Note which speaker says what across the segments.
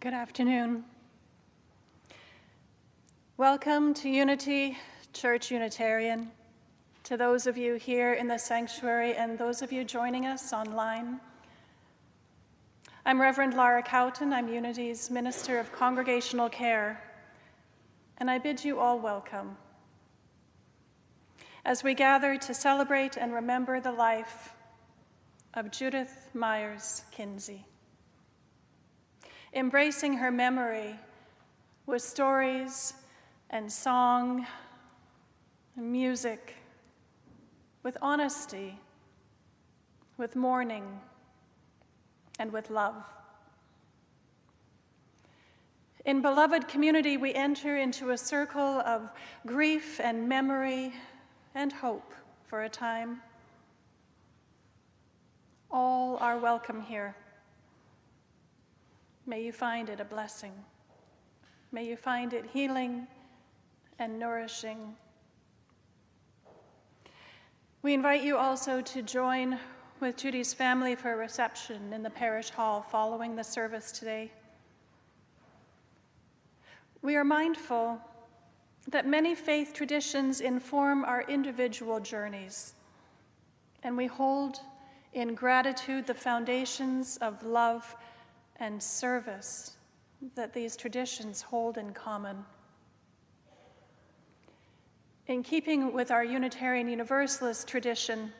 Speaker 1: Good afternoon. Welcome to Unity, Church-Unitarian, to those of you here in the sanctuary and those of you joining us online. I'm Reverend Laura Cowton. I'm Unity's Minister of Congregational Care, and I bid you all welcome as we gather to celebrate and remember the life of Judith Myers Kinsey, embracing her memory with stories and song and music, with honesty, with mourning, and with love. In beloved community, we enter into a circle of grief and memory and hope for a time. All are welcome here. May you find it a blessing. May you find it healing and nourishing. We invite you also to join with Judy's family for a reception in the parish hall following the service today. We are mindful that many faith traditions inform our individual journeys, and we hold in gratitude the foundations of love and service that these traditions hold in common. In keeping with our Unitarian Universalist tradition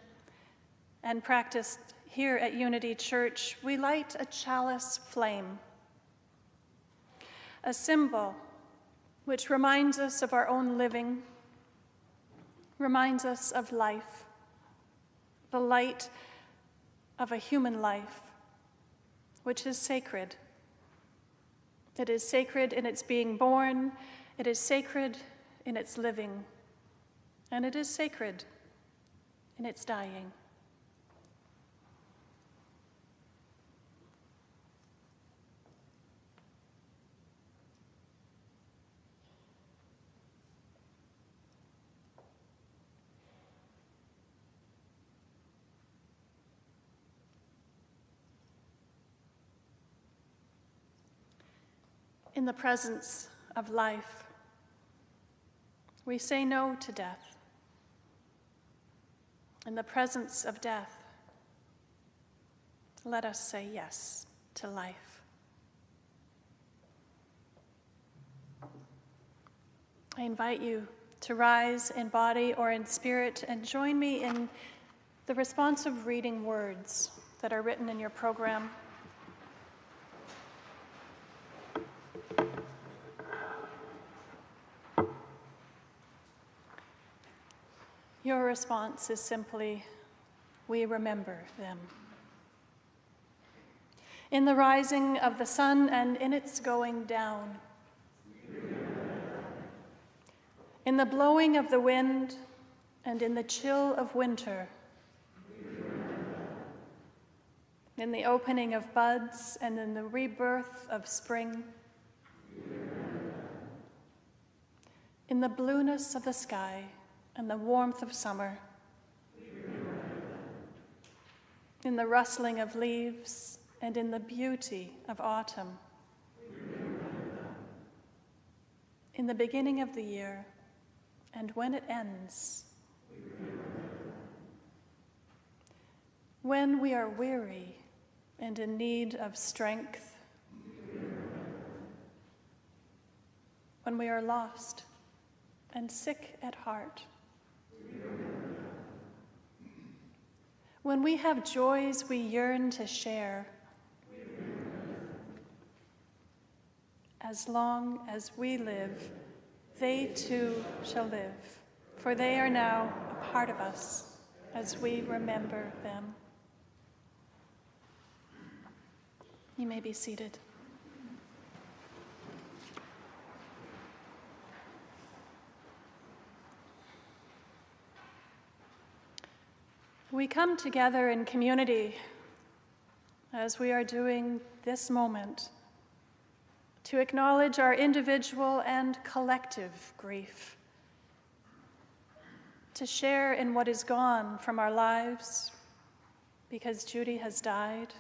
Speaker 1: and practiced here at Unity Church, we light a chalice flame, a symbol which reminds us of our own living, reminds us of life, the light of a human life, which is sacred. It is sacred in its being born, it is sacred in its living, and it is sacred in its dying. In the presence of life, we say no to death. In the presence of death, let us say yes to life. I invite you to rise in body or in spirit and join me in the responsive reading words that are written in your program. Your response is simply, we remember them. In the rising of the sun and in its going down. In the blowing of the wind and in the chill of winter. In the opening of buds and in the rebirth of spring. In the blueness of the sky and the warmth of summer, in the rustling of leaves and in the beauty of autumn, in the beginning of the year and when it ends, when we are weary and in need of strength, when we are lost and sick at heart, when we have joys we yearn to share, as long as we live, they too shall live, for they are now a part of us as we remember them. You may be seated. We come together in community, as we are doing this moment, to acknowledge our individual and collective grief, to share in what is gone from our lives because Judy has died,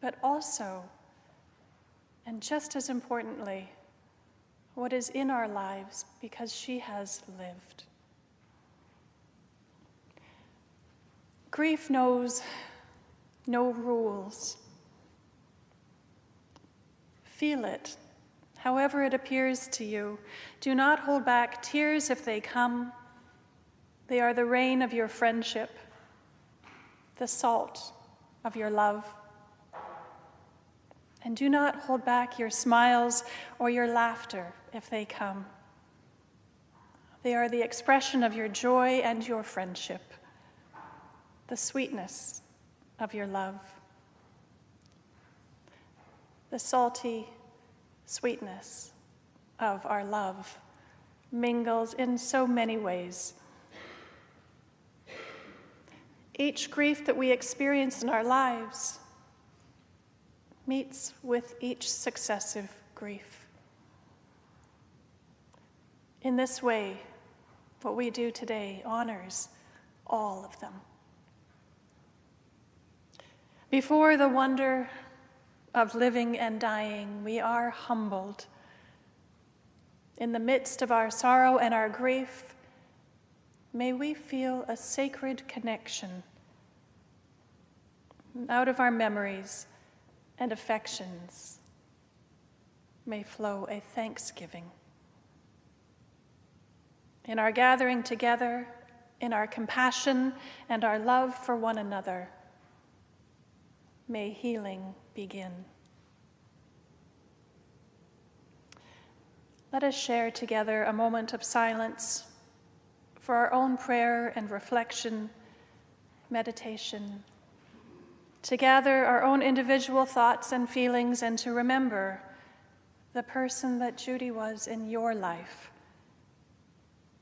Speaker 1: but also and just as importantly, what is in our lives because she has lived. Grief knows no rules. Feel it, however it appears to you. Do not hold back tears if they come. They are the rain of your friendship, the salt of your love. And do not hold back your smiles or your laughter if they come. They are the expression of your joy and your friendship, the sweetness of your love. The salty sweetness of our love mingles in so many ways. Each grief that we experience in our lives meets with each successive grief. In this way, what we do today honors all of them. Before the wonder of living and dying, we are humbled. In the midst of our sorrow and our grief, may we feel a sacred connection. Out of our memories and affections may flow a thanksgiving. In our gathering together, in our compassion and our love for one another, may healing begin. Let us share together a moment of silence for our own prayer and reflection, meditation, to gather our own individual thoughts and feelings and to remember the person that Judy was in your life,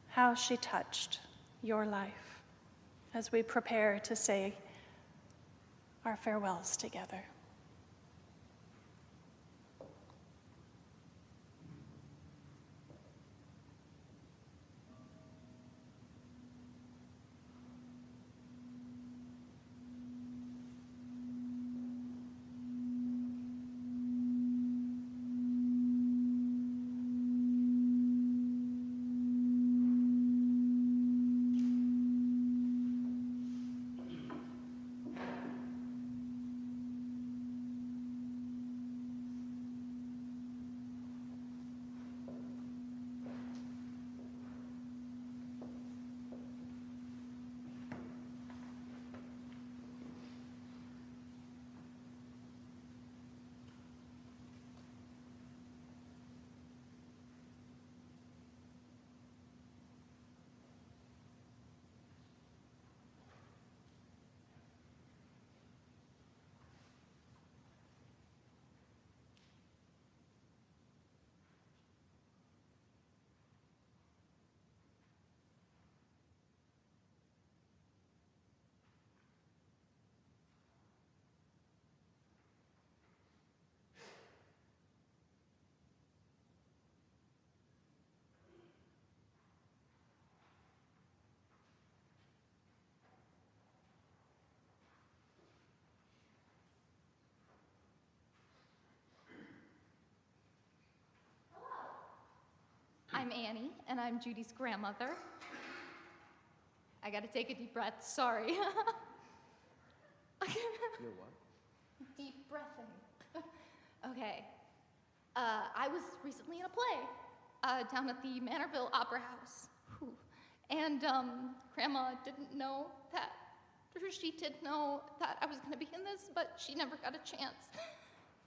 Speaker 1: how she touched your life as we prepare to say our farewells together.
Speaker 2: I'm Annie, and I'm Judy's grandmother. I gotta take a deep breath, sorry.
Speaker 3: You're what?
Speaker 2: Deep breathing. Okay. I was recently in a play down at the Manorville Opera House. Whew. And Grandma didn't know that, or she did know that I was gonna be in this, but she never got a chance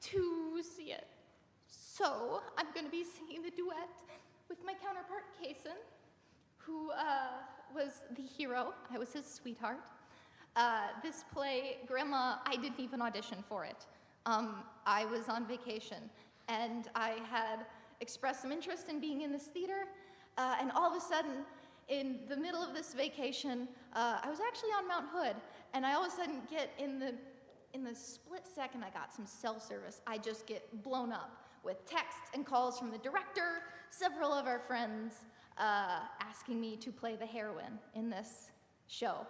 Speaker 2: to see it. So I'm gonna be singing the duet with my counterpart, Kason, who was the hero. I was his sweetheart. This play, Grandma, I didn't even audition for it. I was on vacation, and I had expressed some interest in being in this theater, and all of a sudden, in the middle of this vacation, I was actually on Mount Hood, and I all of a sudden get in the split second I got some cell service, I just get blown up with texts and calls from the director, several of our friends asking me to play the heroine in this show.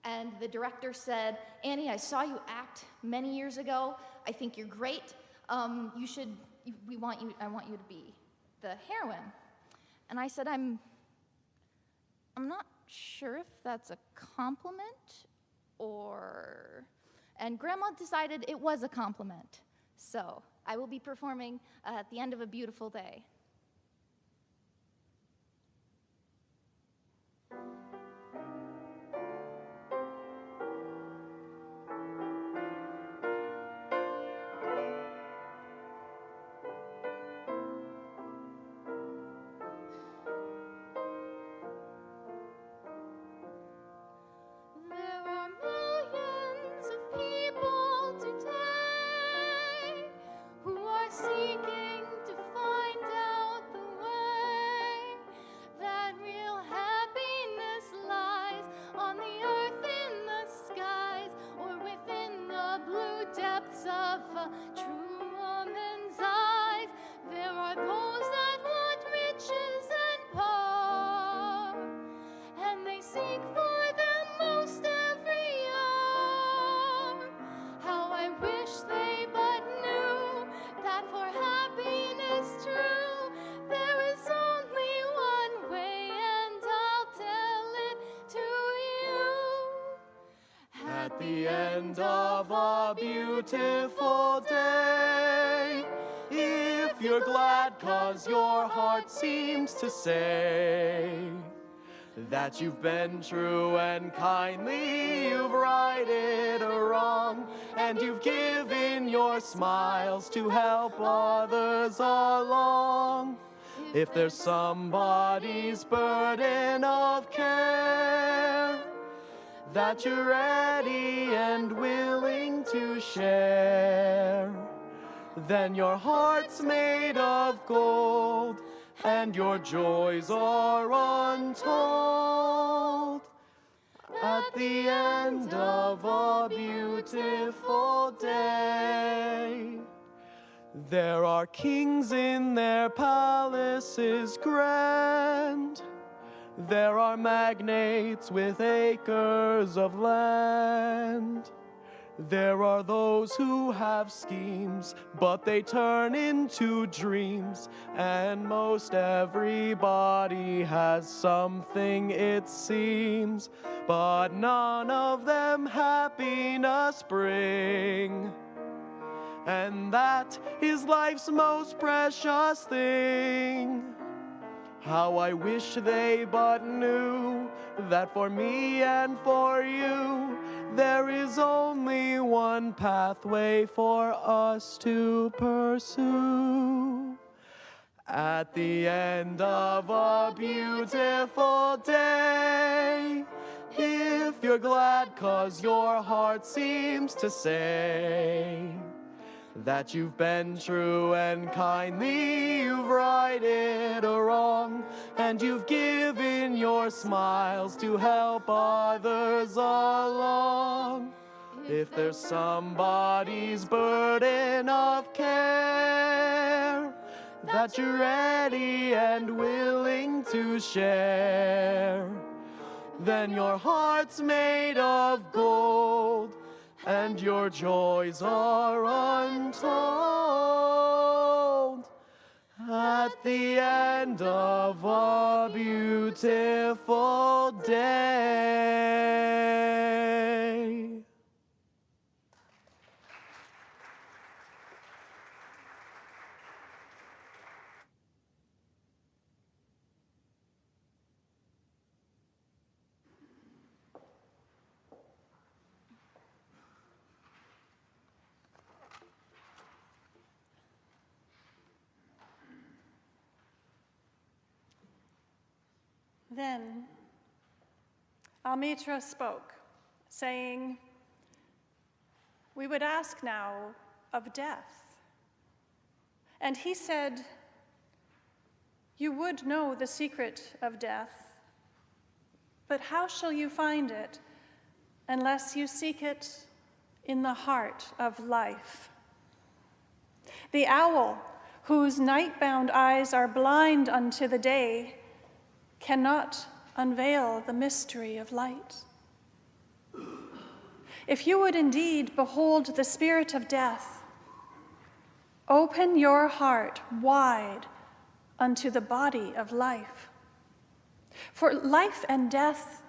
Speaker 2: And the director said, Annie, I saw you act many years ago. I think you're great. I want you to be the heroine. And I said, I'm not sure if that's a compliment or... And Grandma decided it was a compliment. So I will be performing at the end of a beautiful day.
Speaker 3: Seeking to find out the way that real happiness lies on the earth, in the skies, or within the blue depths of a true woman's eyes. There are those that want riches and power, and they seek for them most every hour. How I wish they but knew that for happiness true, there is only one way, and I'll tell it to you.
Speaker 4: At the end of a beautiful day, if you're glad 'cause your heart seems to say that you've been true and kindly, you've righted a wrong, and you've given your smiles to help others along. If there's somebody's burden of care that you're ready and willing to share, then your heart's made of gold, and your joys are untold. At the end of a beautiful day, there are kings in their palaces grand. There are magnates with acres of land. There are those who have schemes, but they turn into dreams. And most everybody has something, it seems, but none of them happiness bring. And that is life's most precious thing. How I wish they but knew that for me and for you, there is only one pathway for us to pursue. At the end of a beautiful day, if you're glad 'cause your heart seems to say that you've been true and kindly, you've righted a wrong, and you've given your smiles to help others along. If there's somebody's burden of care that you're ready and willing to share, then your heart's made of gold, and your joys are untold. At the end of a beautiful day.
Speaker 1: Then Almitra spoke, saying, "We would ask now of death." And he said, "You would know the secret of death, but how shall you find it unless you seek it in the heart of life? The owl, whose night-bound eyes are blind unto the day, cannot unveil the mystery of light. If you would indeed behold the spirit of death, Open your heart wide unto the body of life. For life and death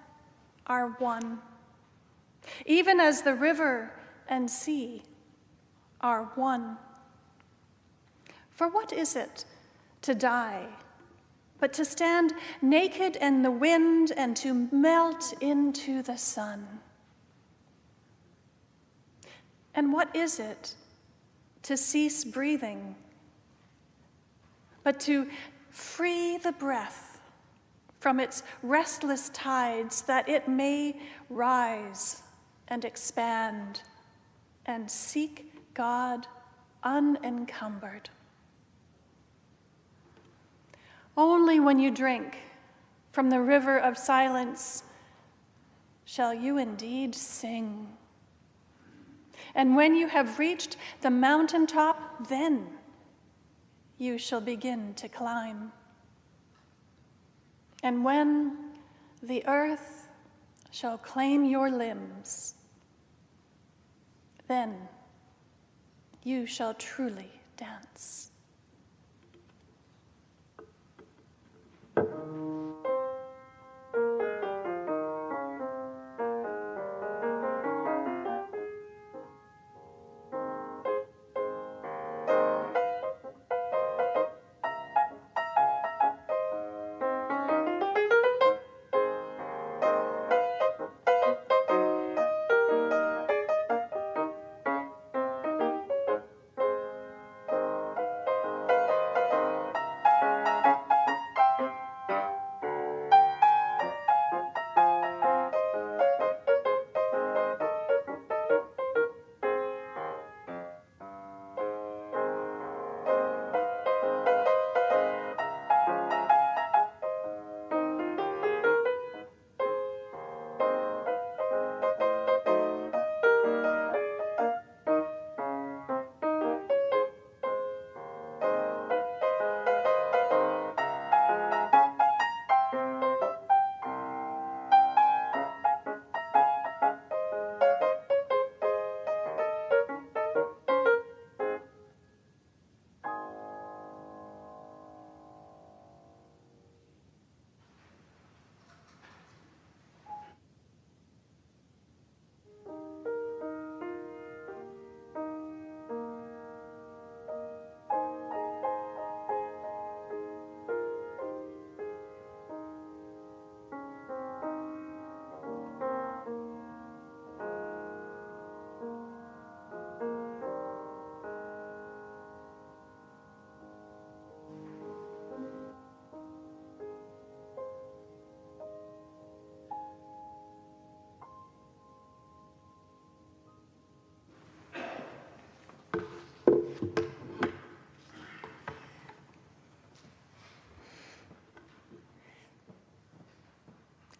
Speaker 1: are one, even as the river and sea are one. For what is it to die but to stand naked in the wind and to melt into the sun? And what is it to cease breathing but to free the breath from its restless tides, that it may rise and expand and seek God unencumbered? Only when you drink from the river of silence shall you indeed sing. And when you have reached the mountaintop, then you shall begin to climb. And when the earth shall claim your limbs, then you shall truly dance.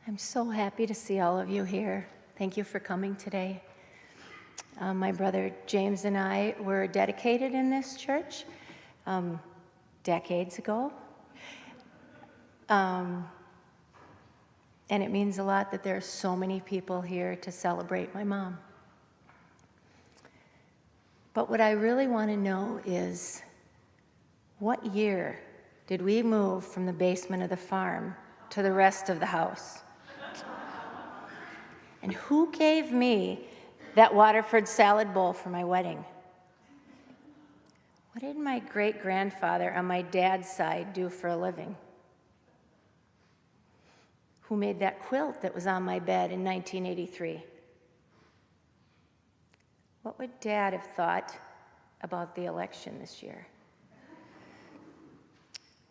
Speaker 5: I'm so happy to see all of you here. Thank you for coming today. My brother James and I were dedicated in this church decades ago. And it means a lot that there are so many people here to celebrate my mom. But what I really want to know is, what year did we move from the basement of the farm to the rest of the house? And who gave me that Waterford salad bowl for my wedding? What did my great-grandfather on my dad's side do for a living? Who made that quilt that was on my bed in 1983? What would Dad have thought about the election this year?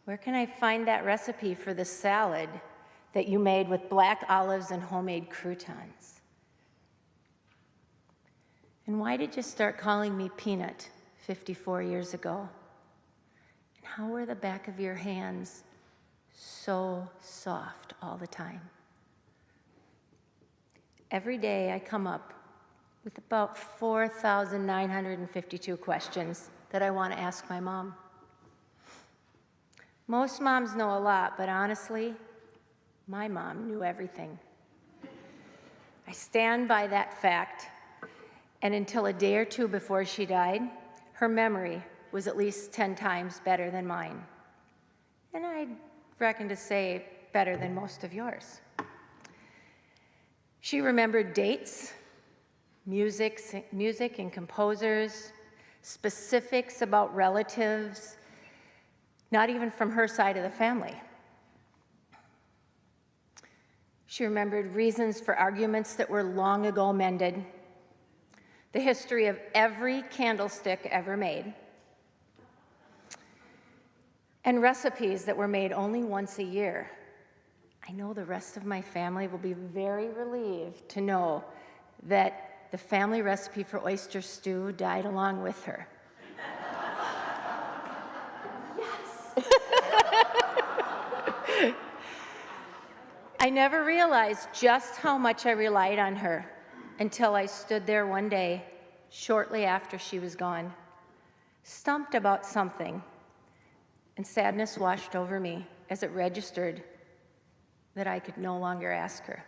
Speaker 5: Where can I find that recipe for the salad that you made with black olives and homemade croutons? And why did you start calling me Peanut 54 years ago? And how were the back of your hands so soft all the time? Every day I come up with about 4,952 questions that I want to ask my mom. Most moms know a lot, but honestly, my mom knew everything. I stand by that fact, and until a day or two before she died, her memory was at least 10 times better than mine. And I'd reckon to say better than most of yours. She remembered dates, music and composers, specifics about relatives, not even from her side of the family. She remembered reasons for arguments that were long ago mended, the history of every candlestick ever made, and recipes that were made only once a year. I know the rest of my family will be very relieved to know that the family recipe for oyster stew died along with her. I never realized just how much I relied on her until I stood there one day, shortly after she was gone, stumped about something, and sadness washed over me as it registered that I could no longer ask her.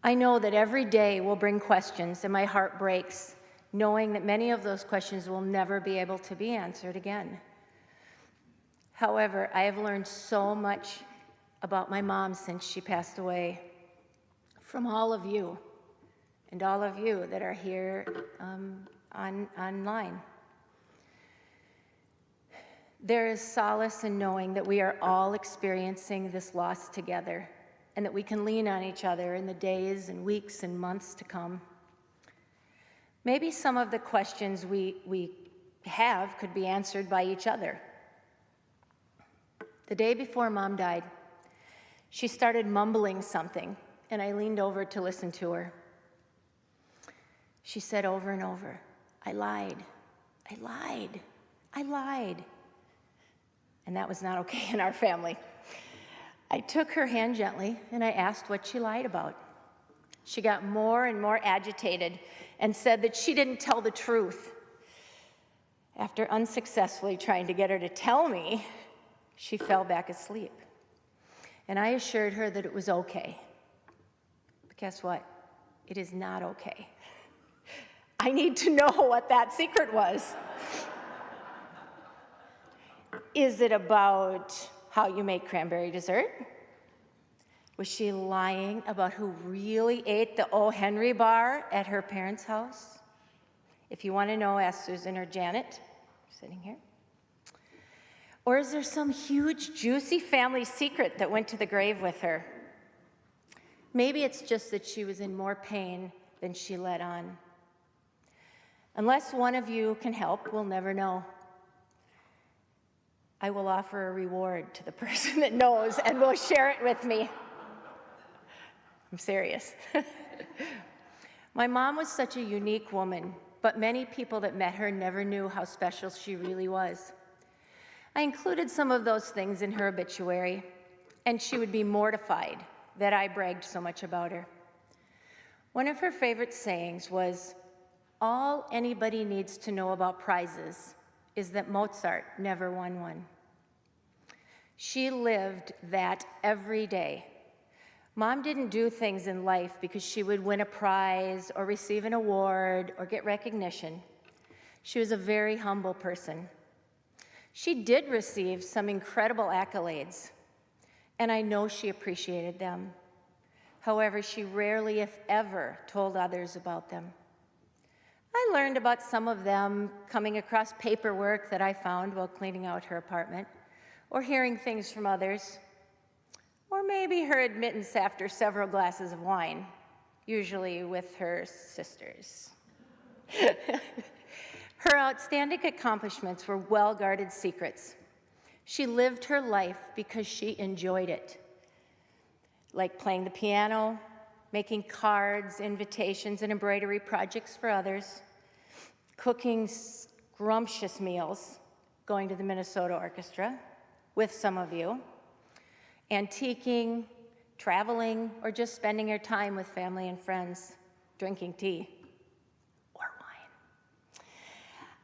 Speaker 5: I know that every day will bring questions, and my heart breaks, knowing that many of those questions will never be able to be answered again. However, I have learned so much about my mom since she passed away from all of you and all of you that are here online. There is solace in knowing that we are all experiencing this loss together and that we can lean on each other in the days and weeks and months to come. Maybe some of the questions we have could be answered by each other. The day before Mom died, she started mumbling something, and I leaned over to listen to her. She said over and over, "I lied, I lied, I lied." And that was not okay in our family. I took her hand gently, and I asked what she lied about. She got more and more agitated and said that she didn't tell the truth. After unsuccessfully trying to get her to tell me, she fell back asleep. And I assured her that it was okay. But guess what? It is not okay. I need to know what that secret was. Is it about how you make cranberry dessert? Was she lying about who really ate the O. Henry bar at her parents' house? If you want to know, ask Susan or Janet, sitting here. Or is there some huge, juicy family secret that went to the grave with her? Maybe it's just that she was in more pain than she let on. Unless one of you can help, we'll never know. I will offer a reward to the person that knows and will share it with me. I'm serious. My mom was such a unique woman, but many people that met her never knew how special she really was. I included some of those things in her obituary, and she would be mortified that I bragged so much about her. One of her favorite sayings was, "All anybody needs to know about prizes is that Mozart never won one." She lived that every day. Mom didn't do things in life because she would win a prize or receive an award or get recognition. She was a very humble person. She did receive some incredible accolades, and I know she appreciated them. However, she rarely, if ever, told others about them. I learned about some of them coming across paperwork that I found while cleaning out her apartment, or hearing things from others, or maybe her admittance after several glasses of wine, usually with her sisters. Her outstanding accomplishments were well-guarded secrets. She lived her life because she enjoyed it, like playing the piano, making cards, invitations, and embroidery projects for others, cooking scrumptious meals, going to the Minnesota Orchestra with some of you, antiquing, traveling, or just spending her time with family and friends, drinking tea or wine.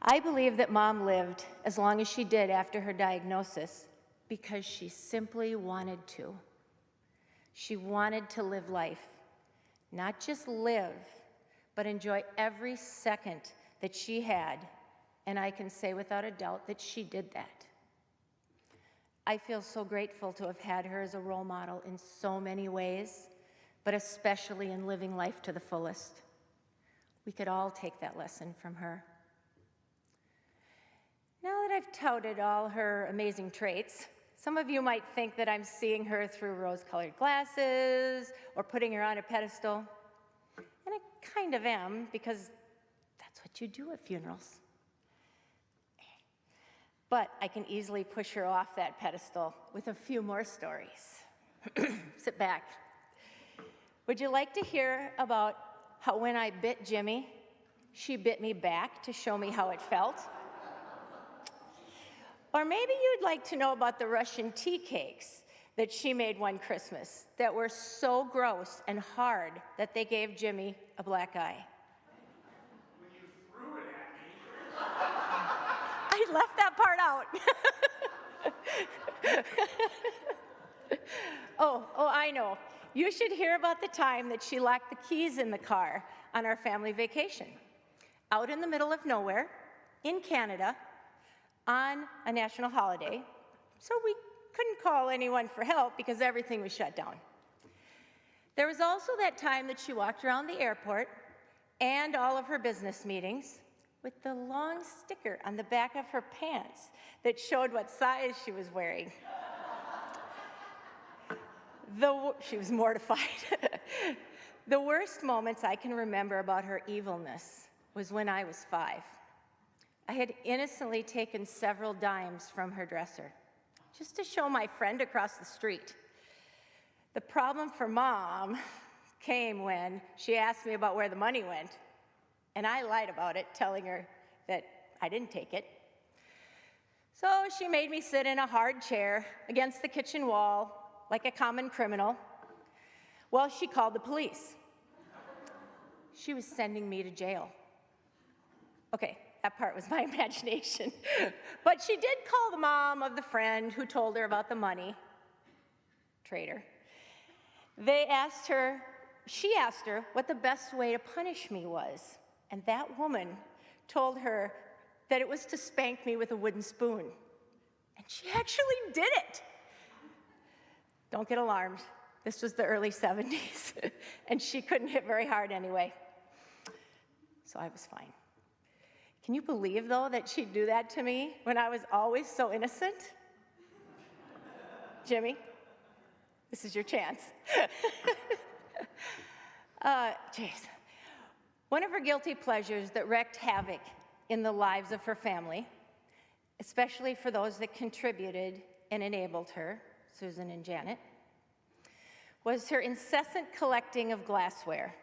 Speaker 5: I believe that Mom lived as long as she did after her diagnosis because she simply wanted to. She wanted to live life, not just live, but enjoy every second that she had and I can say without a doubt that she did that. I feel so grateful to have had her as a role model in so many ways, but especially in living life to the fullest. We could all take that lesson from her. Now that I've touted all her amazing traits, some of you might think that I'm seeing her through rose-colored glasses or putting her on a pedestal. And I kind of am, because that's what you do at funerals. But I can easily push her off that pedestal with a few more stories. Sit back. Would you like to hear about how when I bit Jimmy, she bit me back to show me how it felt? Or maybe you'd like to know about the Russian tea cakes that she made one Christmas that were so gross and hard that they gave Jimmy a black eye.
Speaker 6: When you threw it at me.
Speaker 5: I left that part out. Oh, I know. You should hear about the time that she locked the keys in the car on our family vacation, out in the middle of nowhere, in Canada, on a national holiday, so we couldn't call anyone for help because everything was shut down. There was also that time that she walked around the airport and all of her business meetings with the long sticker on the back of her pants that showed what size she was wearing. She was mortified. The worst moments I can remember about her evilness was when I was 5. I had innocently taken several dimes from her dresser, just to show my friend across the street. The problem for Mom came when she asked me about where the money went, and I lied about it, telling her that I didn't take it. So she made me sit in a hard chair against the kitchen wall, like a common criminal, while she called the police. She was sending me to jail. Okay, that part was my imagination. But she did call the mom of the friend who told her about the money. Traitor. She asked her what the best way to punish me was. And that woman told her that it was to spank me with a wooden spoon. And she actually did it. Don't get alarmed. This was the early 70s, and she couldn't hit very hard anyway. So I was fine. Can you believe, though, that she'd do that to me when I was always so innocent? Jimmy, this is your chance. Jeez. One of her guilty pleasures that wreaked havoc in the lives of her family, especially for those that contributed and enabled her, Susan and Janet, was her incessant collecting of glassware.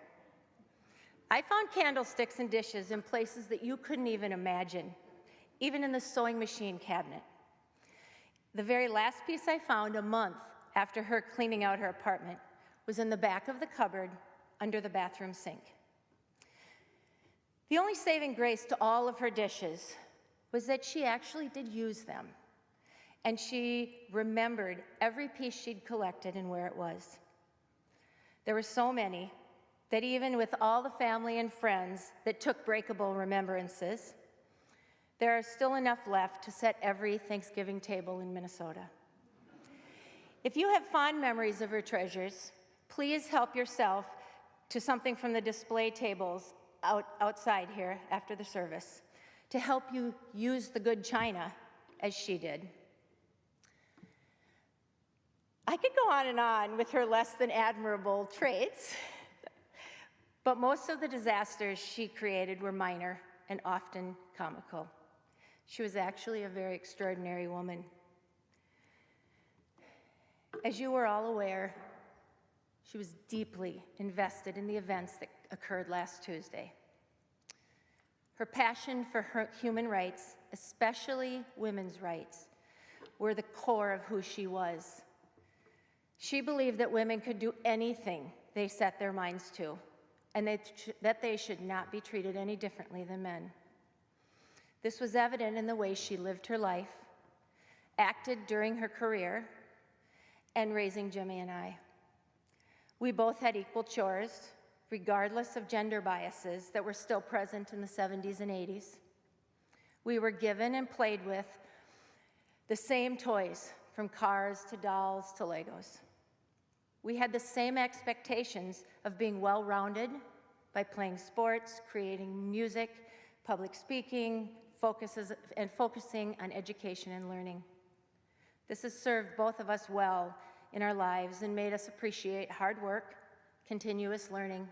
Speaker 5: I found candlesticks and dishes in places that you couldn't even imagine, even in the sewing machine cabinet. The very last piece I found a month after her cleaning out her apartment was in the back of the cupboard under the bathroom sink. The only saving grace to all of her dishes was that she actually did use them, and she remembered every piece she'd collected and where it was. There were so many that even with all the family and friends that took breakable remembrances, there are still enough left to set every Thanksgiving table in Minnesota. If you have fond memories of her treasures, please help yourself to something from the display tables outside here after the service to help you use the good china as she did. I could go on with her less than admirable traits, but most of the disasters she created were minor and often comical. She was actually a very extraordinary woman. As you were all aware, she was deeply invested in the events that occurred last Tuesday. Her passion for human rights, especially women's rights, were the core of who she was. She believed that women could do anything they set their minds to, and that they should not be treated any differently than men. This was evident in the way she lived her life, acted during her career, and raising Jimmy and I. We both had equal chores, regardless of gender biases that were still present in the 70s and 80s. We were given and played with the same toys, from cars to dolls to Legos. We had the same expectations of being well-rounded by playing sports, creating music, public speaking, focusing on education and learning. This has served both of us well in our lives and made us appreciate hard work, continuous learning,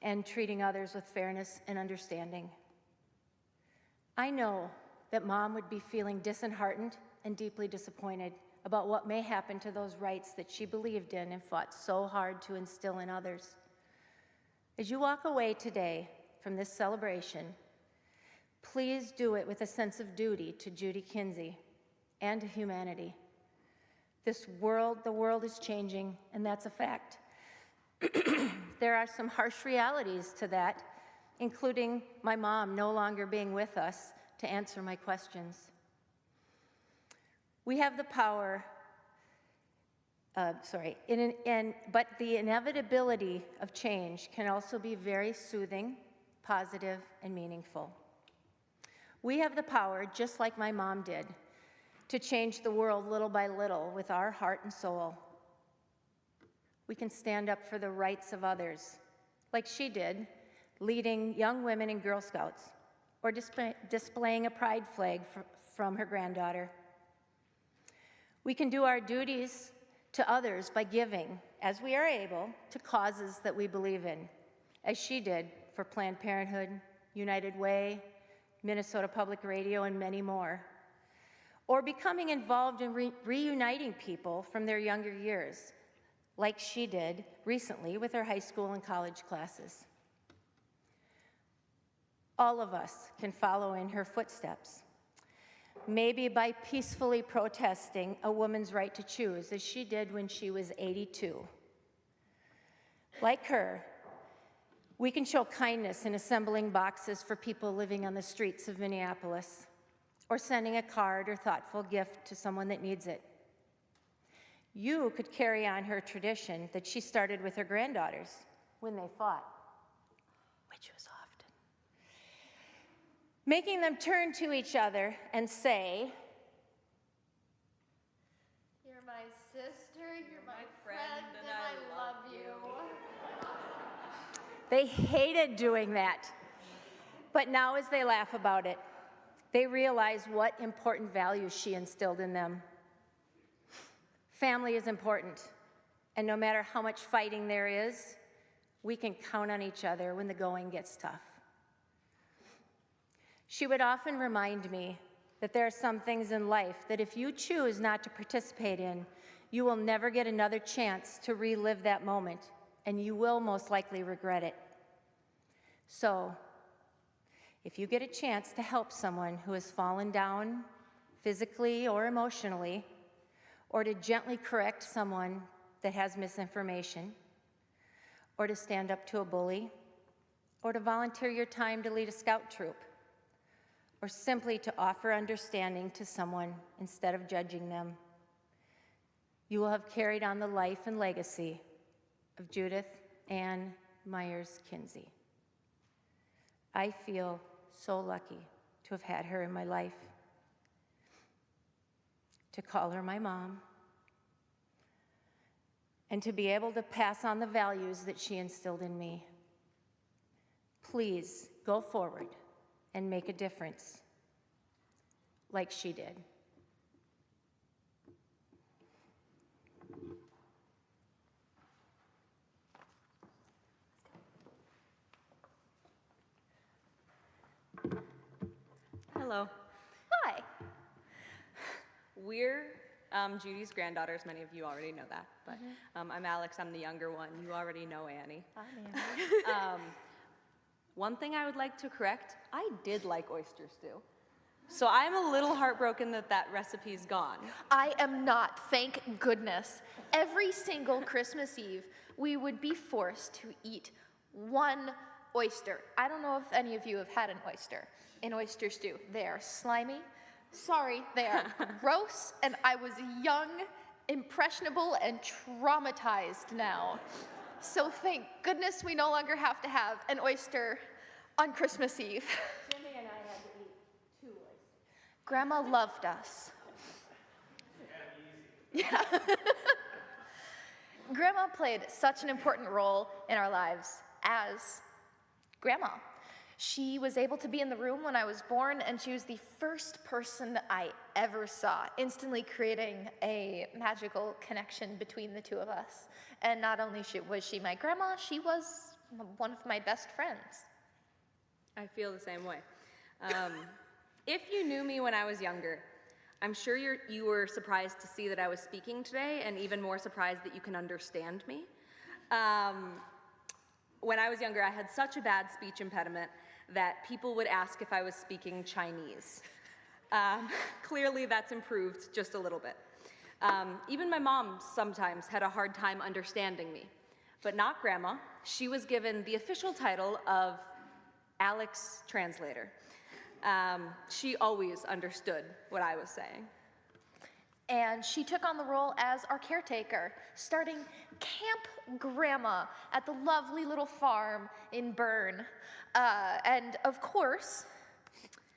Speaker 5: and treating others with fairness and understanding. I know that Mom would be feeling disheartened and deeply disappointed about what may happen to those rights that she believed in and fought so hard to instill in others. As you walk away today from this celebration, please do it with a sense of duty to Judy Kinsey and to humanity. The world is changing, and that's a fact. There are some harsh realities to that, including my mom no longer being with us to answer my questions. We have the power, but the inevitability of change can also be very soothing, positive, and meaningful. We have the power, just like my mom did, to change the world little by little with our heart and soul. We can stand up for the rights of others, like she did, leading young women in Girl Scouts, or displaying a pride flag from her granddaughter. We can do our duties to others by giving, as we are able, to causes that we believe in, as she did for Planned Parenthood, United Way, Minnesota Public Radio, and many more. Or becoming involved in reuniting people from their younger years, like she did recently with her high school and college classes. All of us can follow in her footsteps, maybe by peacefully protesting a woman's right to choose, as she did when she was 82. Like her, we can show kindness in assembling boxes for people living on the streets of Minneapolis, or sending a card or thoughtful gift to someone that needs it. You could carry on her tradition that she started with her granddaughters when they fought, which was often. Making them turn to each other and say,
Speaker 2: You're my sister, you're my friend, and I love you.
Speaker 5: they hated doing that. But now as they laugh about it, they realize what important values she instilled in them. Family is important, and no matter how much fighting there is, we can count on each other when the going gets tough. She would often remind me that there are some things in life that if you choose not to participate in, you will never get another chance to relive that moment, and you will most likely regret it. So, if you get a chance to help someone who has fallen down physically or emotionally, or to gently correct someone that has misinformation, or to stand up to a bully, or to volunteer your time to lead a scout troop, or simply to offer understanding to someone instead of judging them, you will have carried on the life and legacy of Judith Ann Myers Kinsey. I feel so lucky to have had her in my life, to call her my mom, and to be able to pass on the values that she instilled in me. Please go forward and make a difference like she did.
Speaker 7: Hello.
Speaker 2: Hi.
Speaker 7: We're Judy's granddaughters. Many of you already know that, but I'm Alex. I'm the younger one. You already know Annie. One thing I would like to correct, I did like oyster stew. So I'm a little heartbroken that that recipe's gone.
Speaker 2: I am not, thank goodness. Every single Christmas Eve, we would be forced to eat one oyster. I don't know if any of you have had an oyster stew. They are slimy. Sorry, they are gross, and I was young, impressionable, and traumatized now. So thank goodness we no longer have to have an oyster on Christmas Eve.
Speaker 5: Jimmy and I had to eat
Speaker 2: Grandma loved us. Yeah. Grandma played such an important role in our lives as Grandma. She was able to be in the room when I was born, and she was the first person I ever saw, instantly creating a magical connection between the two of us. And not only was she my grandma, she was one of my best friends.
Speaker 7: I feel the same way. If you knew me when I was younger, I'm sure you were surprised to see that I was speaking today, and even more surprised that you can understand me. When I was younger, I had such a bad speech impediment that people would ask if I was speaking Chinese. Clearly, that's improved just a little bit. Even my mom sometimes had a hard time understanding me, but not Grandma. She was given the official title of Alex Translator. She always understood what I was saying.
Speaker 2: And she took on the role as our caretaker, starting Camp Grandma at the lovely little farm in Bern. And of course,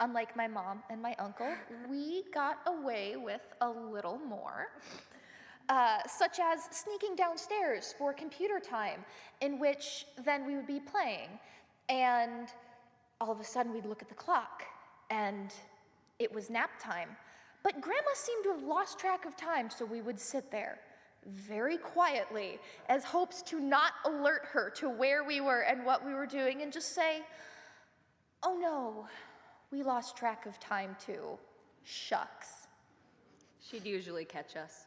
Speaker 2: unlike my mom and my uncle, we got away with a little more, such as sneaking downstairs for computer time, in which then we would be playing. And all of a sudden we'd look at the clock, and it was nap time. But Grandma seemed to have lost track of time, so we would sit there very quietly as hopes to not alert her to where we were and what we were doing, and just say, "Oh no, we lost track of time too. Shucks."
Speaker 7: She'd usually catch us,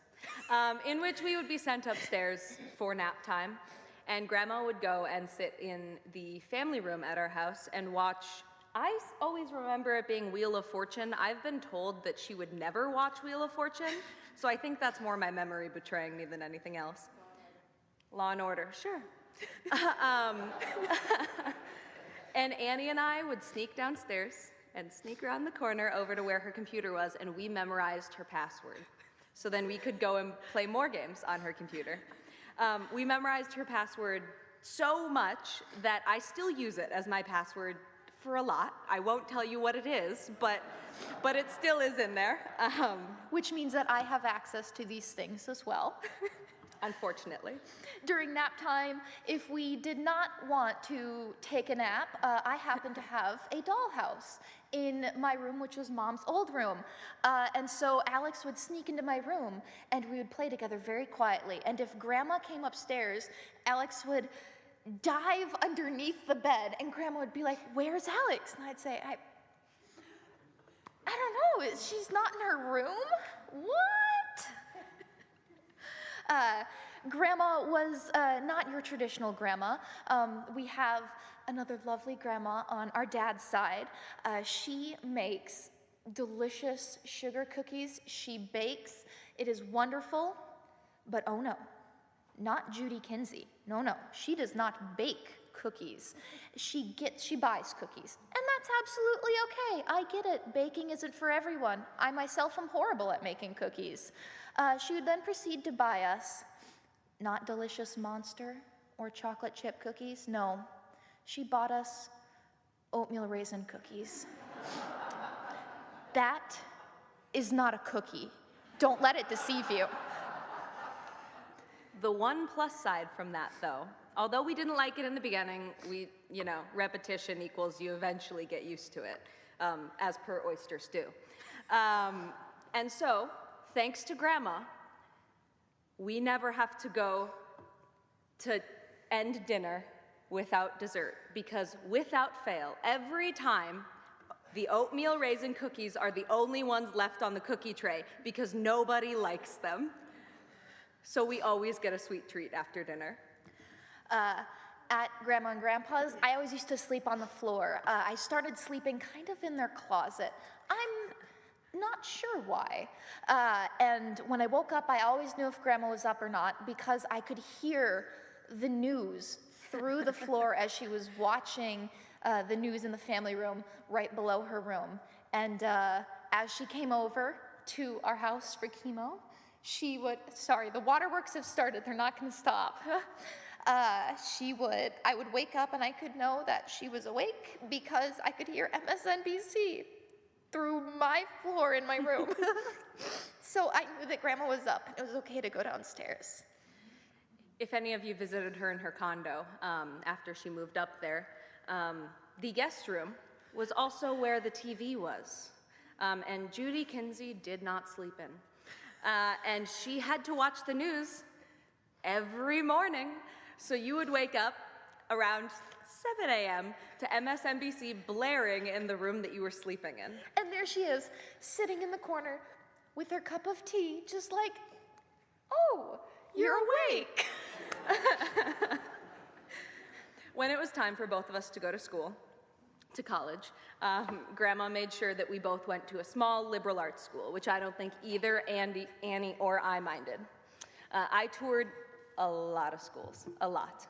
Speaker 7: in which we would be sent upstairs for nap time, and Grandma would go and sit in the family room at our house and watch. I always remember it being Wheel of Fortune. I've been told that she would never watch Wheel of Fortune, so I think that's more my memory betraying me than anything else. Law and Order, sure. And Annie and I would sneak downstairs and sneak around the corner over to where her computer was, and we memorized her password. So then we could go and play more games on her computer. We memorized her password so much that I still use it as my password for a lot. I won't tell you what it is, but it still is in there.
Speaker 2: Which means that I have access to these things as well.
Speaker 7: Unfortunately.
Speaker 2: During nap time, if we did not want to take a nap, I happened to have a dollhouse in my room, which was Mom's old room. And so Alex would sneak into my room, and we would play together very quietly. And if Grandma came upstairs, Alex would dive underneath the bed, and Grandma would be like, "Where's Alex?" And I'd say, I don't know, she's not in her room? What? Grandma was not your traditional grandma. We have another lovely grandma on our dad's side. She makes delicious sugar cookies. She bakes. It is wonderful, but oh no. Not Judy Kinsey. No. She does not bake cookies. She buys cookies. And that's absolutely okay. I get it. Baking isn't for everyone. I myself am horrible at making cookies. She would then proceed to buy us not delicious Monster or chocolate chip cookies. No. She bought us oatmeal raisin cookies. That is not a cookie. Don't let it deceive you.
Speaker 7: The one plus side from that, though, although we didn't like it in the beginning, repetition equals you eventually get used to it, as per oyster stew. And so, thanks to Grandma, we never have to go to end dinner without dessert, because without fail, every time, the oatmeal raisin cookies are the only ones left on the cookie tray because nobody likes them. So we always get a sweet treat after dinner.
Speaker 2: At Grandma and Grandpa's, I always used to sleep on the floor. I started sleeping kind of in their closet. I'm not sure why. And when I woke up, I always knew if Grandma was up or not because I could hear the news through the floor as she was watching the news in the family room right below her room. And as she came over to our house for chemo, the waterworks have started, they're not gonna stop. I would wake up and I could know that she was awake because I could hear MSNBC. through my floor in my room. So I knew that Grandma was up and it was okay to go downstairs.
Speaker 7: If any of you visited her in her condo after she moved up there, the guest room was also where the TV was. And Judy Kinsey did not sleep in. And she had to watch the news every morning. So you would wake up around 7 a.m. to MSNBC blaring in the room that you were sleeping in.
Speaker 2: And there she is, sitting in the corner with her cup of tea, just like, oh, you're awake.
Speaker 7: When it was time for both of us to go to school, to college, Grandma made sure that we both went to a small liberal arts school, which I don't think either Annie or I minded. I toured a lot of schools, a lot.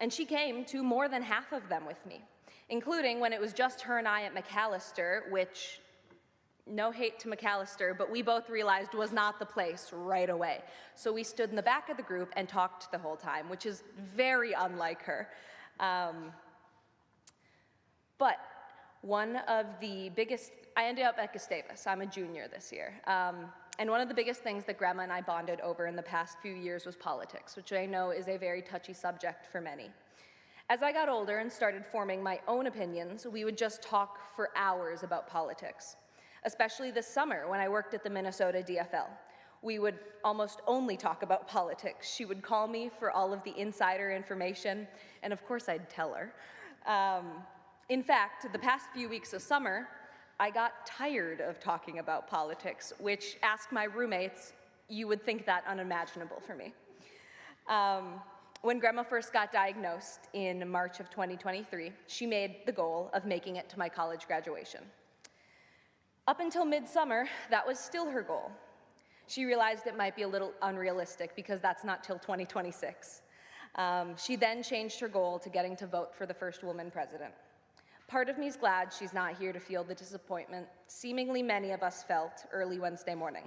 Speaker 7: And she came to more than half of them with me, including when it was just her and I at McAllister, which, no hate to McAllister, but we both realized was not the place right away. So we stood in the back of the group and talked the whole time, which is very unlike her. But one of the biggest, I ended up at Gustavus. I'm a junior this year. And one of the biggest things that Grandma and I bonded over in the past few years was politics, which I know is a very touchy subject for many. As I got older and started forming my own opinions, we would just talk for hours about politics, especially this summer when I worked at the Minnesota DFL. We would almost only talk about politics. She would call me for all of the insider information, and of course I'd tell her. In fact, the past few weeks of summer, I got tired of talking about politics, which, ask my roommates, you would think that unimaginable for me. When Grandma first got diagnosed in March of 2023, she made the goal of making it to my college graduation. Up until midsummer, that was still her goal. She realized it might be a little unrealistic because that's not till 2026. She then changed her goal to getting to vote for the first woman president. Part of me is glad she's not here to feel the disappointment seemingly many of us felt early Wednesday morning.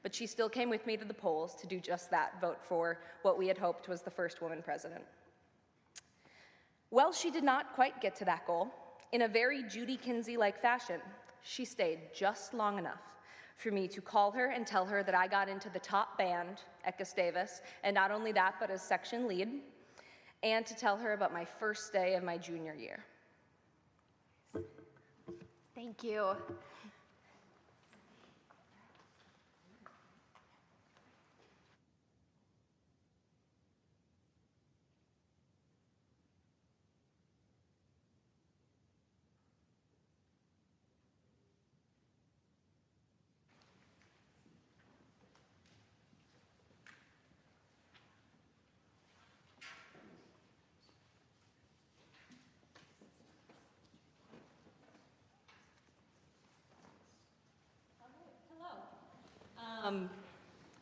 Speaker 7: But she still came with me to the polls to do just that, vote for what we had hoped was the first woman president. Well, she did not quite get to that goal. In a very Judy Kinsey-like fashion, she stayed just long enough for me to call her and tell her that I got into the top band at Gustavus, and not only that, but as section lead, and to tell her about my first day of my junior year.
Speaker 2: Thank you.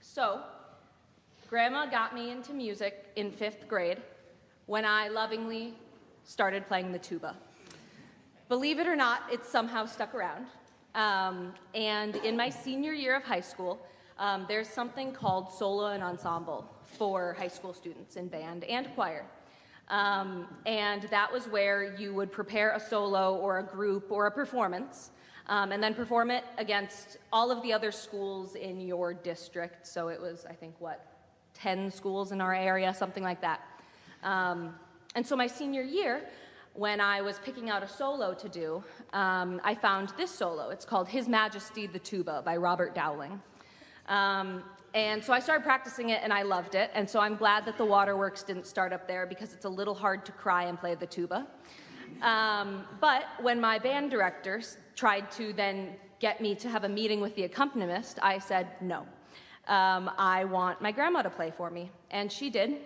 Speaker 7: So, Grandma got me into music in 5th grade when I lovingly started playing the tuba. Believe it or not, it somehow stuck around. And in my senior year of high school, there's something called solo and ensemble for high school students in band and choir. And that was where you would prepare a solo or a group or a performance, and then perform it against all of the other schools in your district. So it was, I think, 10 schools in our area, something like that. And so my senior year, when I was picking out a solo to do, I found this solo. It's called His Majesty the Tuba by Robert Dowling. And so I started practicing it, and I loved it. And so I'm glad that the waterworks didn't start up there because it's a little hard to cry and play the tuba. But when my band director tried to then get me to have a meeting with the accompanist, I said no. I want my grandma to play for me, and she did.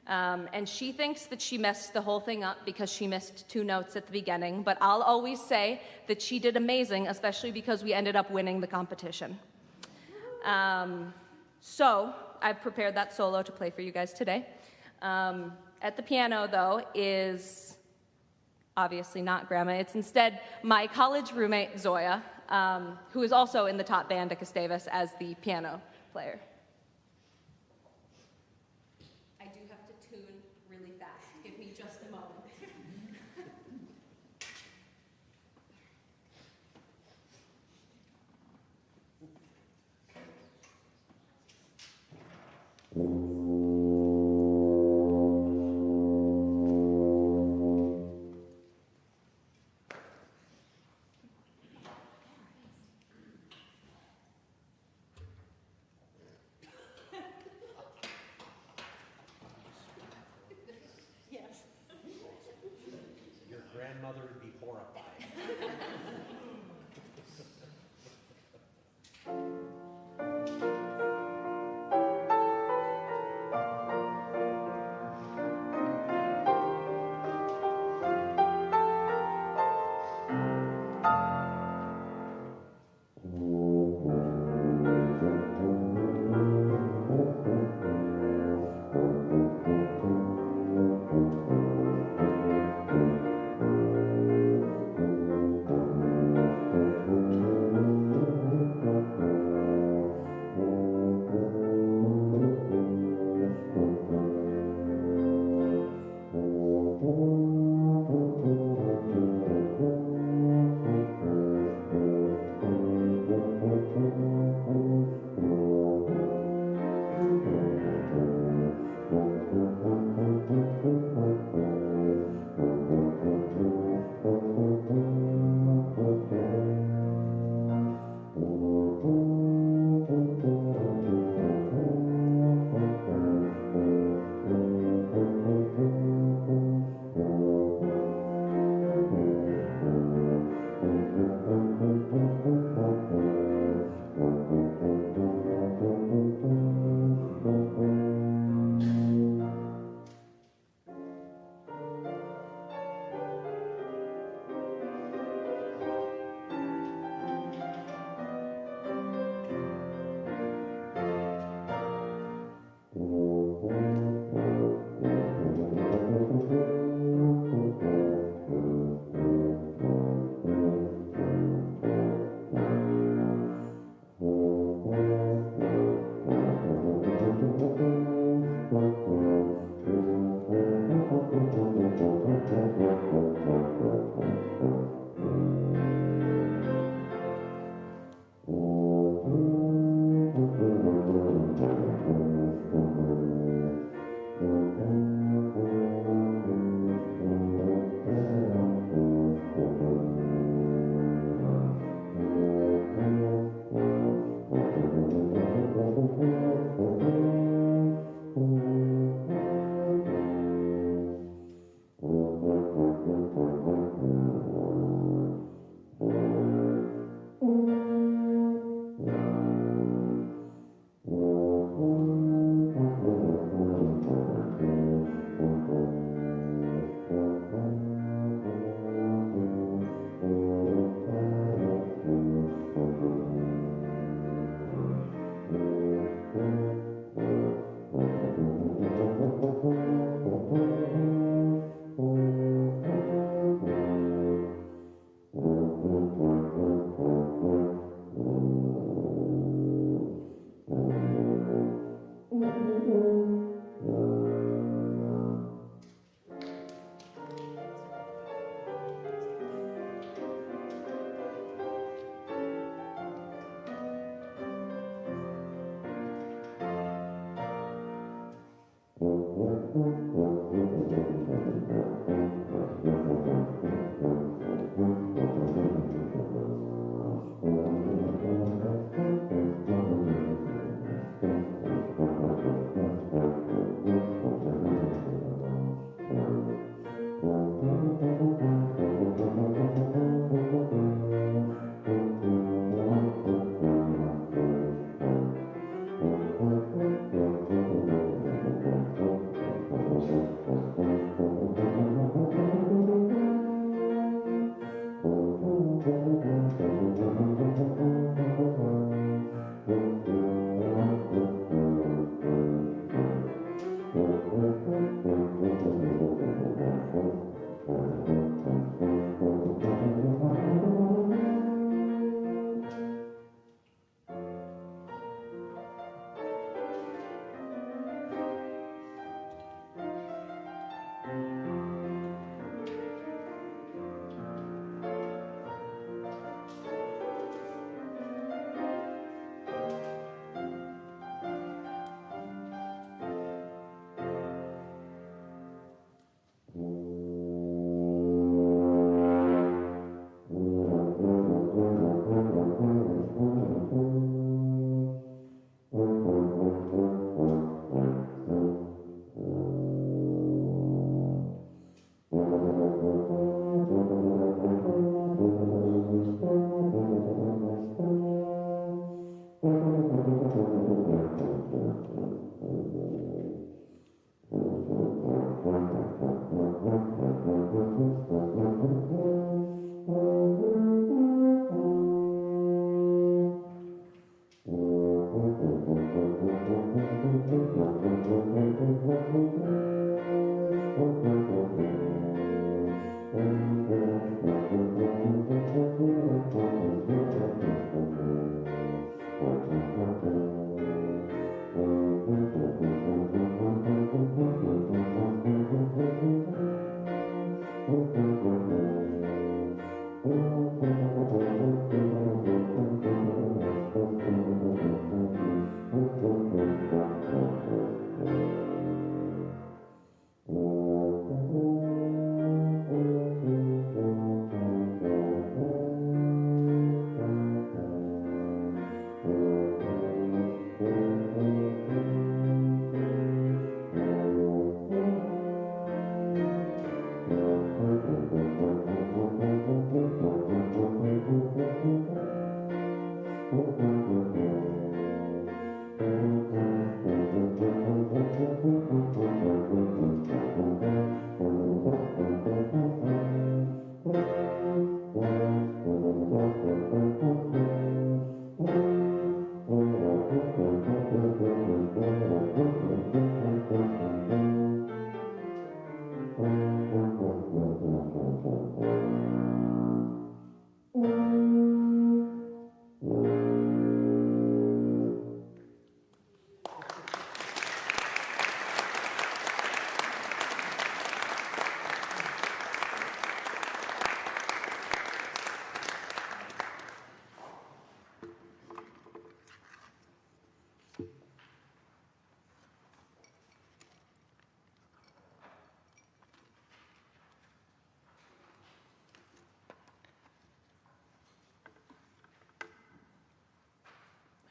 Speaker 7: And she thinks that she messed the whole thing up because she missed 2 notes at the beginning, but I'll always say that she did amazing, especially because we ended up winning the competition. So I've prepared that solo to play for you guys today. At the piano, though, is obviously not Grandma. It's instead my college roommate, Zoya, who is also in the top band at Gustavus as the piano player. I do have to tune really fast. Give me just a moment.
Speaker 6: grandmother would be horrified.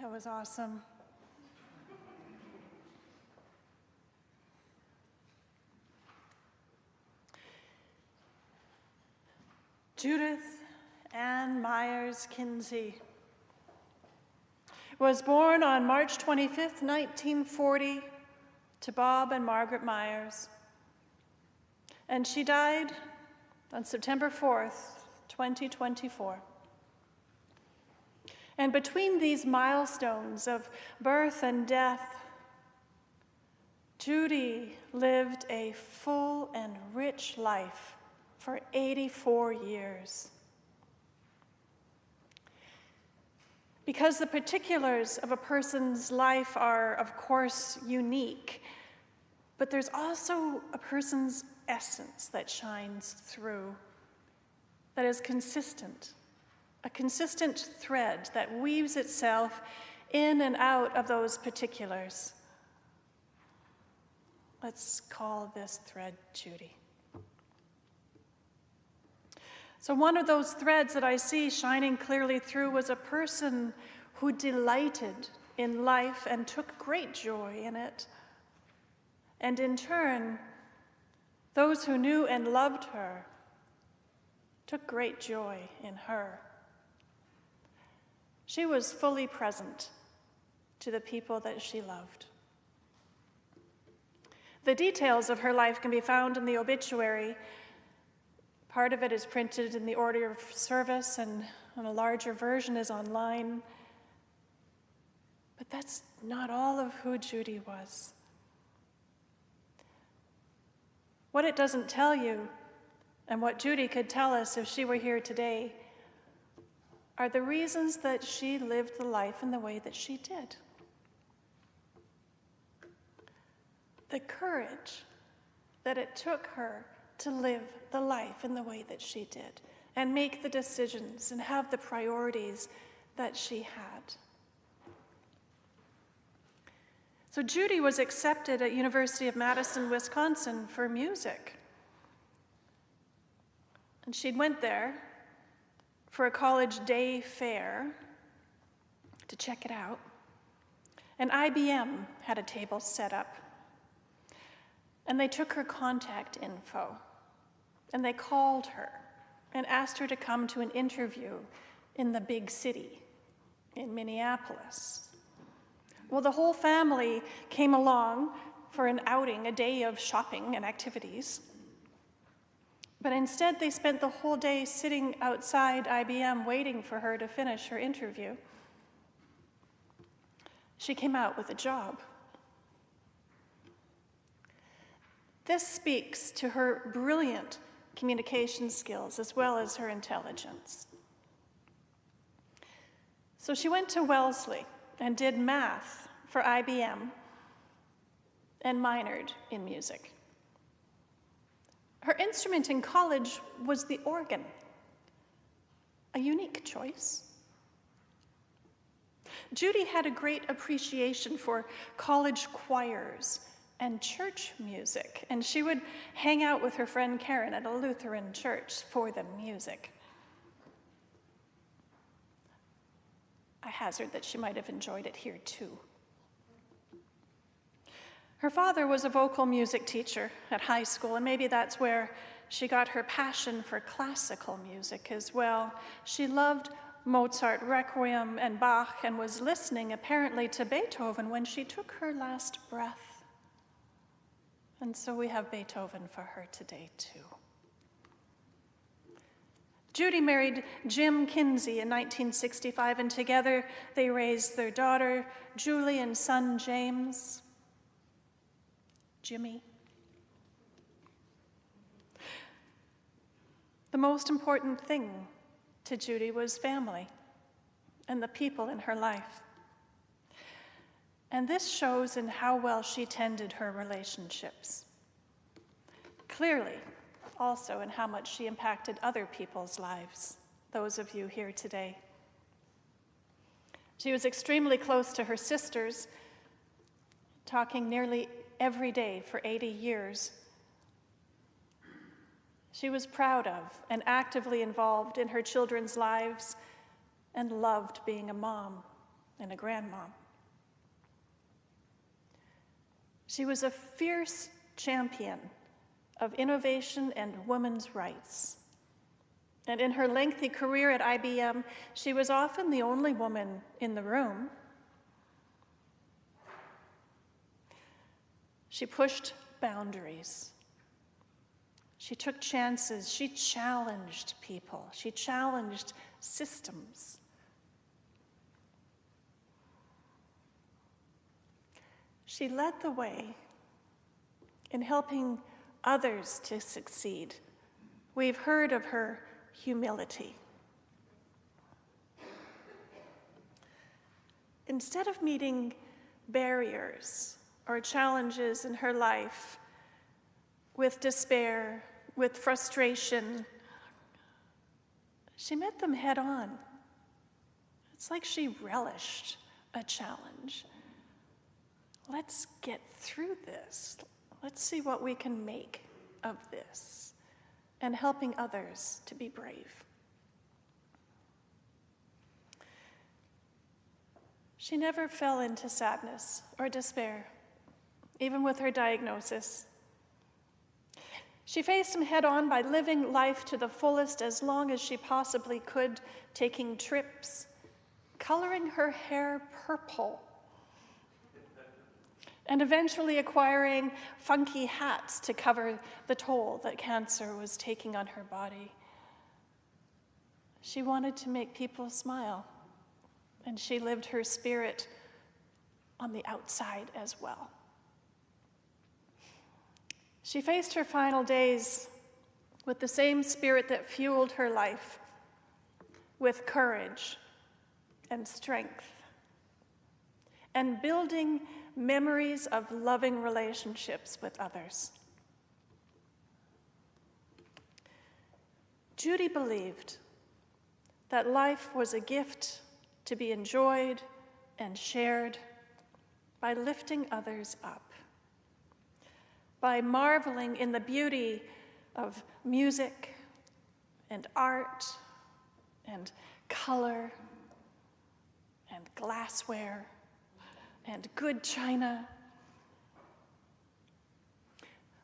Speaker 1: That was awesome. Judith Ann Myers Kinsey was born on March 25th, 1940, to Bob and Margaret Myers. And she died on September 4th, 2024. And between these milestones of birth and death, Judy lived a full and rich life for 84 years. Because the particulars of a person's life are, of course, unique, but there's also a person's essence that shines through, that is consistent, a consistent thread that weaves itself in and out of those particulars. Let's call this thread Judy. So one of those threads that I see shining clearly through was a person who delighted in life and took great joy in it. And in turn, those who knew and loved her took great joy in her. She was fully present to the people that she loved. The details of her life can be found in the obituary. Part of it is printed in the order of service, and a larger version is online. But that's not all of who Judy was. What it doesn't tell you, and what Judy could tell us if she were here today, are the reasons that she lived the life in the way that she did. The courage that it took her to live the life in the way that she did, and make the decisions and have the priorities that she had. So Judy was accepted at University of Madison, Wisconsin for music. And she went there for a college day fair to check it out. And IBM had a table set up. And they took her contact info, and they called her and asked her to come to an interview in the big city, in Minneapolis. Well, the whole family came along for an outing, a day of shopping and activities. But instead, they spent the whole day sitting outside IBM waiting for her to finish her interview. She came out with a job. This speaks to her brilliant communication skills as well as her intelligence. So she went to Wellesley and did math for IBM and minored in music. Her instrument in college was the organ, a unique choice. Judy had a great appreciation for college choirs and church music, and she would hang out with her friend Karen at a Lutheran church for the music. I hazard that she might have enjoyed it here too. Her father was a vocal music teacher at high school, and maybe that's where she got her passion for classical music as well. She loved Mozart, Requiem, and Bach, and was listening apparently to Beethoven when she took her last breath. And so we have Beethoven for her today, too. Judy married Jim Kinsey in 1965, and together they raised their daughter, Julie, and son, James. Jimmy. The most important thing to Judy was family and the people in her life. And this shows in how well she tended her relationships. Clearly, also in how much she impacted other people's lives, those of you here today. She was extremely close to her sisters, talking nearly every day for 80 years. She was proud of and actively involved in her children's lives and loved being a mom and a grandmom. She was a fierce champion of innovation and women's rights. And in her lengthy career at IBM, she was often the only woman in the room. She pushed boundaries. She took chances. She challenged people. She challenged systems. She led the way in helping others to succeed. We've heard of her humility. Instead of meeting barriers or challenges in her life with despair, with frustration, she met them head on. It's like she relished a challenge. Let's get through this. Let's see what we can make of this, and helping others to be brave. She never fell into sadness or despair, even with her diagnosis. She faced him head on by living life to the fullest as long as she possibly could, taking trips, coloring her hair purple, and eventually acquiring funky hats to cover the toll that cancer was taking on her body. She wanted to make people smile, and she lived her spirit on the outside as well. She faced her final days with the same spirit that fueled her life, with courage and strength, and building memories of loving relationships with others. Judy believed that life was a gift to be enjoyed and shared by lifting others up, by marveling in the beauty of music and art and color and glassware and good china.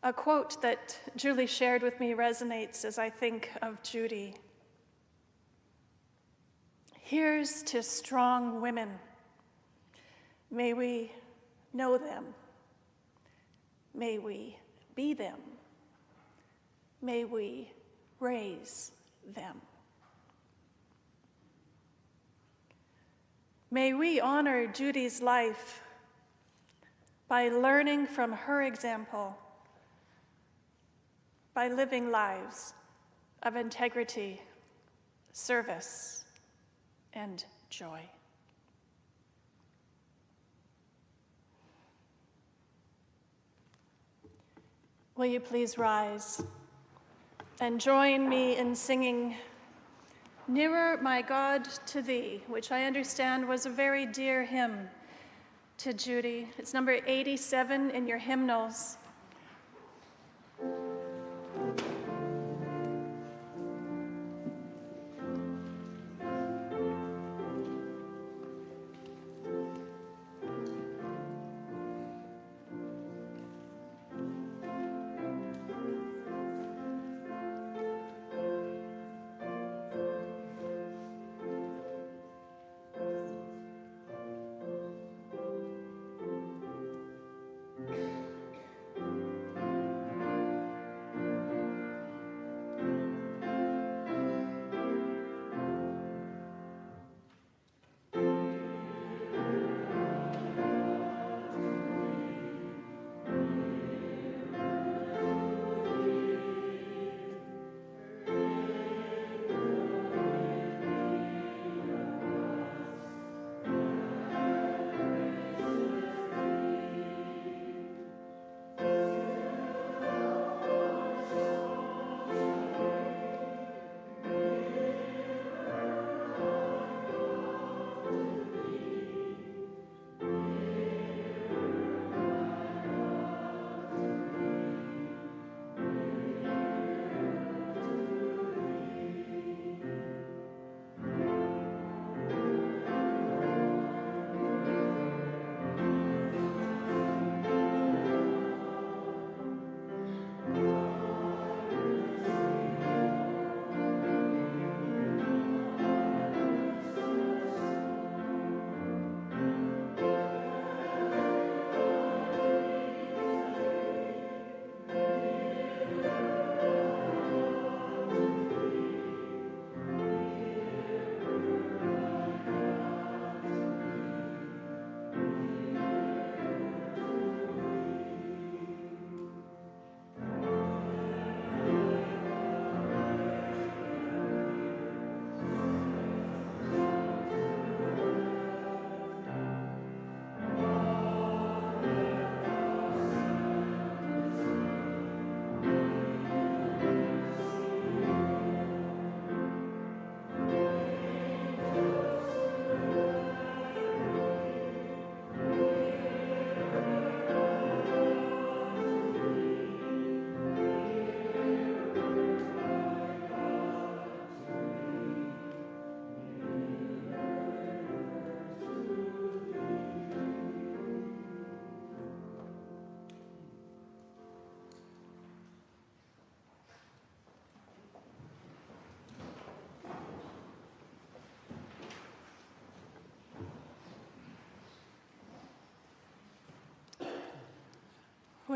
Speaker 1: A quote that Julie shared with me resonates as I think of Judy. "Here's to strong women. May we know them. May we be them. May we raise them." May we honor Judy's life by learning from her example, by living lives of integrity, service, and joy. Will you please rise and join me in singing "Nearer, My God, to Thee," which I understand was a very dear hymn to Judy. It's number 87 in your hymnals.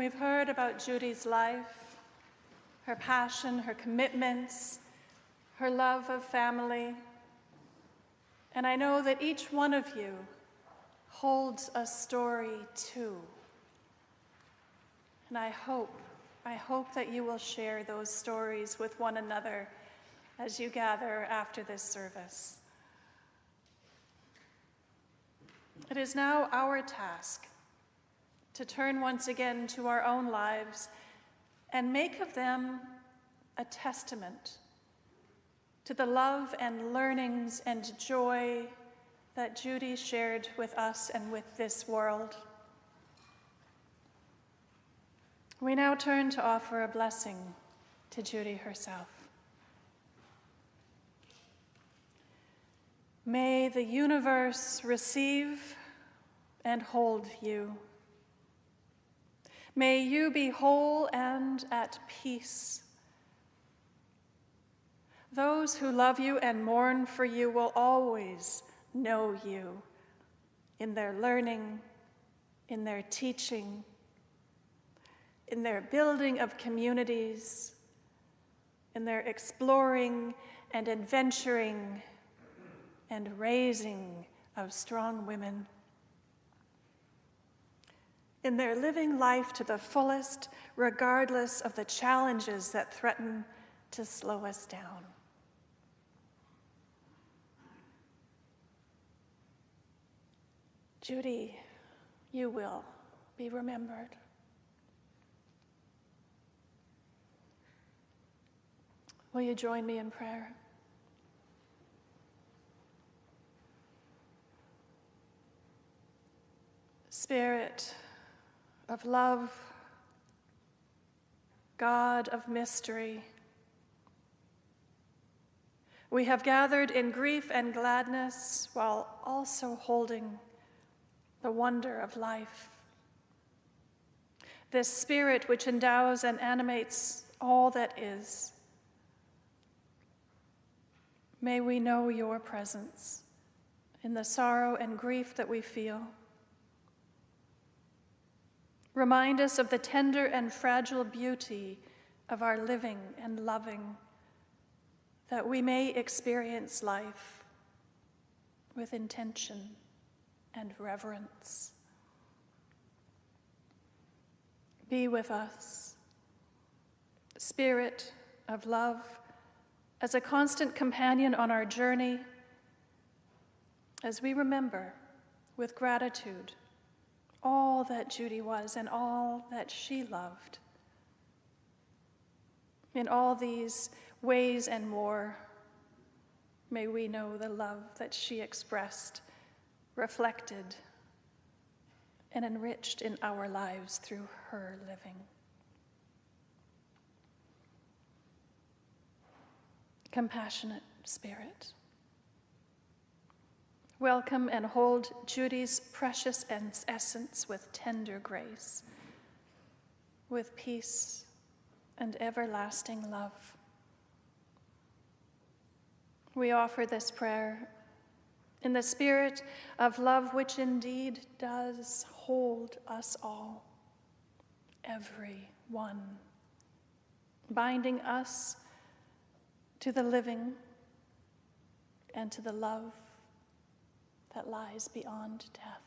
Speaker 1: We've heard about Judy's life, her passion, her commitments, her love of family. And I know that each one of you holds a story too. And I hope that you will share those stories with one another as you gather after this service. It is now our task to turn once again to our own lives and make of them a testament to the love and learnings and joy that Judy shared with us and with this world. We now turn to offer a blessing to Judy herself. May the universe receive and hold you. May you be whole and at peace. Those who love you and mourn for you will always know you in their learning, in their teaching, in their building of communities, in their exploring and adventuring and raising of strong women, in their living life to the fullest, regardless of the challenges that threaten to slow us down. Judy, you will be remembered. Will you join me in prayer? Spirit of love, God of mystery, we have gathered in grief and gladness while also holding the wonder of life. This spirit which endows and animates all that is. May we know your presence in the sorrow and grief that we feel. Remind us of the tender and fragile beauty of our living and loving, that we may experience life with intention and reverence. Be with us, Spirit of love, as a constant companion on our journey, as we remember with gratitude all that Judy was and all that she loved. In all these ways and more, may we know the love that she expressed, reflected, and enriched in our lives through her living. Compassionate Spirit, welcome and hold Judy's precious essence with tender grace, with peace and everlasting love. We offer this prayer in the spirit of love which indeed does hold us all, every one, binding us to the living and to the love that lies beyond death.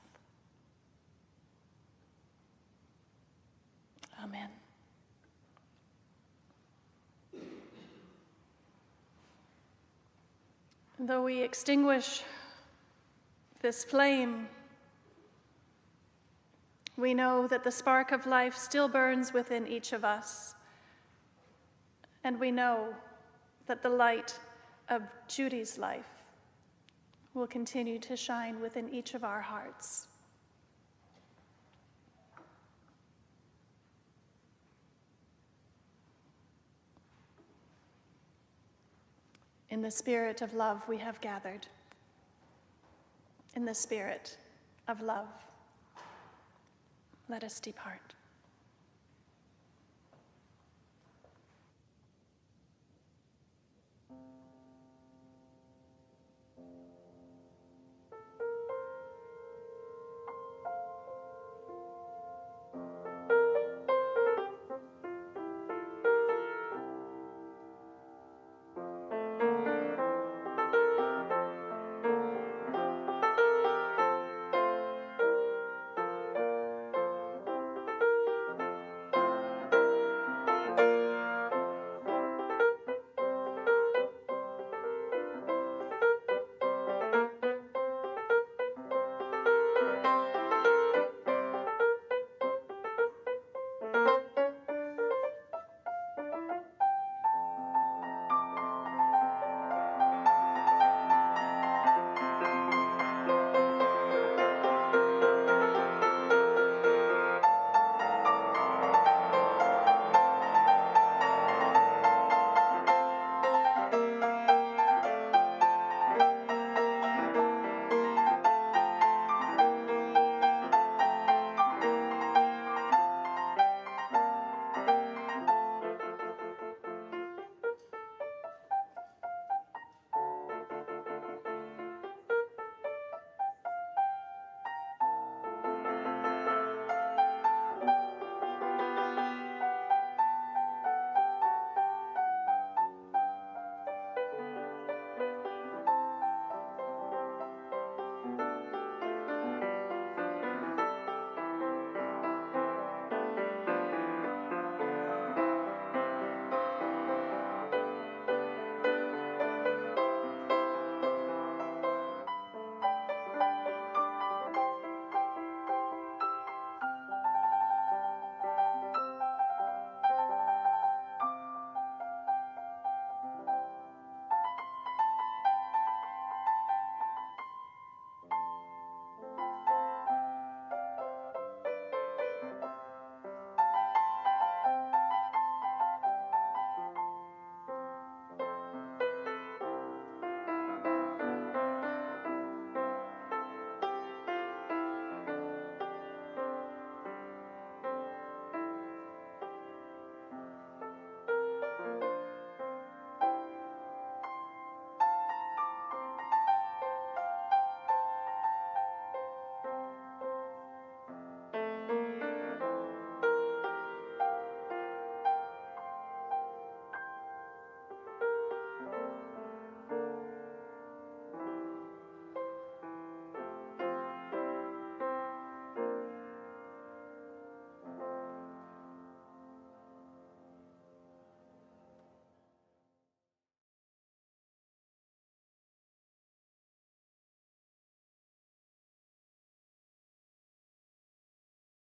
Speaker 1: Amen. Though we extinguish this flame, we know that the spark of life still burns within each of us. And we know that the light of Judy's life will continue to shine within each of our hearts. In the spirit of love we have gathered. In the spirit of love, let us depart.